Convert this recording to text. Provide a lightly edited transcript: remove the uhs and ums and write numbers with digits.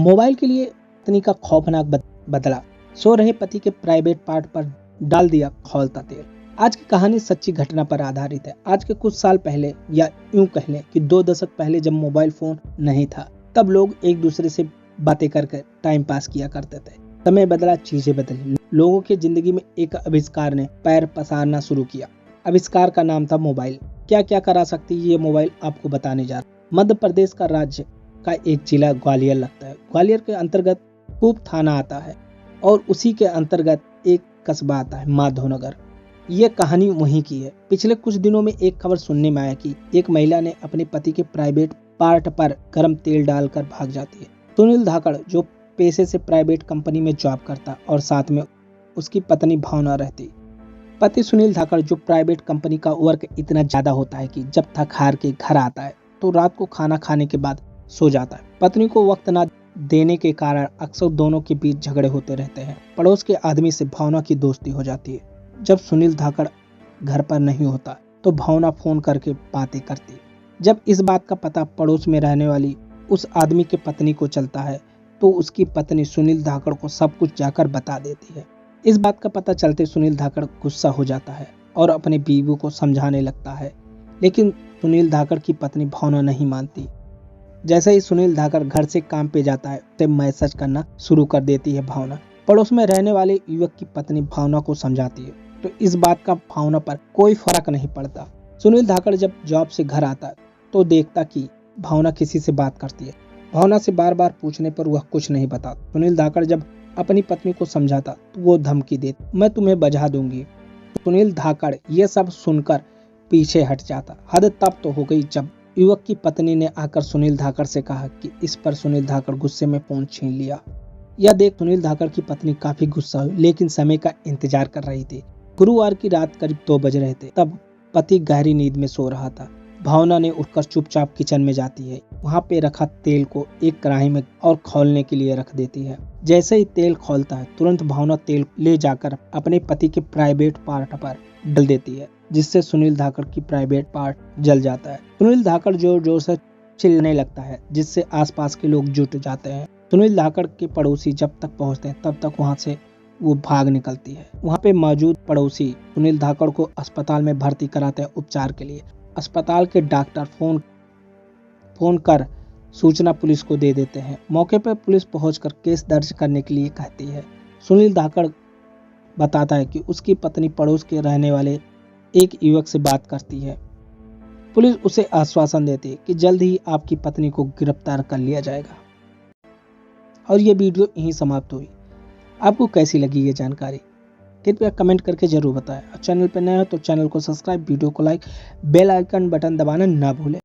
Mobile के लिए पत्नी का खौफनाक बदला, सो रहे पति के प्राइवेट पार्ट पर डाल दिया खौलता तेल। आज की कहानी सच्ची घटना पर आधारित है। आज के कुछ साल पहले, या यूं कह लें कि 2 दशक पहले, जब मोबाइल फोन नहीं था, तब लोग एक दूसरे से बातें करके टाइम पास किया करते थे। समय बदला, चीजें बदली। लोगों की जिंदगी में एक आविष्कार ने पैर पसारना शुरू किया। आविष्कार का नाम था मोबाइल। क्या क्या करा सकती है ये मोबाइल, आपको बताने जा रहा। मध्य प्रदेश का राज्य का एक जिला ग्वालियर लगता है। ग्वालियर के अंतर्गत खूब थाना आता है और उसी के अंतर्गत एक कस्बा आता है, माधोनगर। ये कहानी वहीं की है। पिछले कुछ दिनों में एक खबर सुनने में आया कि एक महिला ने अपने पति के प्राइवेट पार्ट पर गर्म तेल डालकर भाग जाती है। सुनील धाकड़, जो पेशे से प्राइवेट कंपनी में जॉब करता और साथ में उसकी पत्नी भावना रहती। पति सुनील धाकड़, जो प्राइवेट कंपनी का वर्क इतना ज्यादा होता है कि जब थक हार के घर आता है तो रात को खाना खाने के बाद सो जाता है। पत्नी को वक्त ना देने के कारण अक्सर दोनों के बीच झगड़े होते रहते हैं। पड़ोस के आदमी से भावना की दोस्ती हो जाती है। जब सुनील धाकड़ घर पर नहीं होता तो भावना फोन करके बातें करती। जब इस बात का पता पड़ोस में रहने वाली उस आदमी के पत्नी को चलता है तो उसकी पत्नी सुनील धाकड़ को सब कुछ जाकर बता देती है। इस बात का पता चलते सुनील धाकड़ गुस्सा हो जाता है और अपने बीवी को समझाने लगता है, लेकिन सुनील धाकड़ की पत्नी भावना नहीं मानती। जैसे ही सुनील धाकड़ घर से काम पे जाता है, उसे मैसेज करना शुरू कर देती है भावना। पड़ोस में रहने वाले युवक की पत्नी भावना को समझाती है तो इस बात का भावना पर कोई फर्क नहीं पड़ता। सुनील धाकड़ जब जॉब से घर आता है तो देखता कि भावना किसी से बात करती है। भावना से बार बार पूछने पर वह कुछ नहीं बताता। सुनील धाकड़ जब अपनी पत्नी को समझाता तो वो धमकी देती, मैं तुम्हें बजा दूंगी। सुनील धाकड़ ये सब सुनकर पीछे हट जाता। हद तब तो हो गई जब युवक की पत्नी ने आकर सुनील धाकड़ से कहा कि इस पर सुनील धाकड़ गुस्से में फोन छीन लिया। यह देख सुनील धाकड़ की पत्नी काफी गुस्सा हुई, लेकिन समय का इंतजार कर रही थी। गुरुवार की रात करीब 2 बज रहे थे। तब पति गहरी नींद में सो रहा था। भावना ने उठकर चुपचाप किचन में जाती है। वहां पे रखा तेल को एक कढ़ाई में और खौलने के लिए रख देती है। जैसे ही तेल खौलता है, तुरंत भावना तेल ले जाकर अपने पति के प्राइवेट पार्ट पर डाल देती है, जिससे सुनील धाकड़ की प्राइवेट पार्ट जल जाता है। सुनील धाकड़ जोर जोर से चिल्लाने लगता है, जिससे आसपास के लोग जुट जाते हैं। सुनील धाकड़ के पड़ोसी जब तक पहुंचते हैं तब तक वहां से वो भाग निकलती है। वहां पे मौजूद पड़ोसी सुनील धाकड़ को अस्पताल में भर्ती कराते हैं उपचार के लिए। अस्पताल के डॉक्टर फोन कर सूचना पुलिस को दे देते हैं। मौके पर पुलिस पहुंचकर केस दर्ज करने के लिए कहती है। सुनील धाकड़ बताता है कि उसकी पत्नी पड़ोस के रहने वाले एक युवक से बात करती है। पुलिस उसे आश्वासन देती है कि जल्द ही आपकी पत्नी को गिरफ्तार कर लिया जाएगा। और ये वीडियो यहीं समाप्त हुई। आपको कैसी लगी ये जानकारी, कृपया कमेंट करके जरूर बताएं। और चैनल पर नए हो तो चैनल को सब्सक्राइब, वीडियो को लाइक, बेल आइकन बटन दबाना ना भूलें।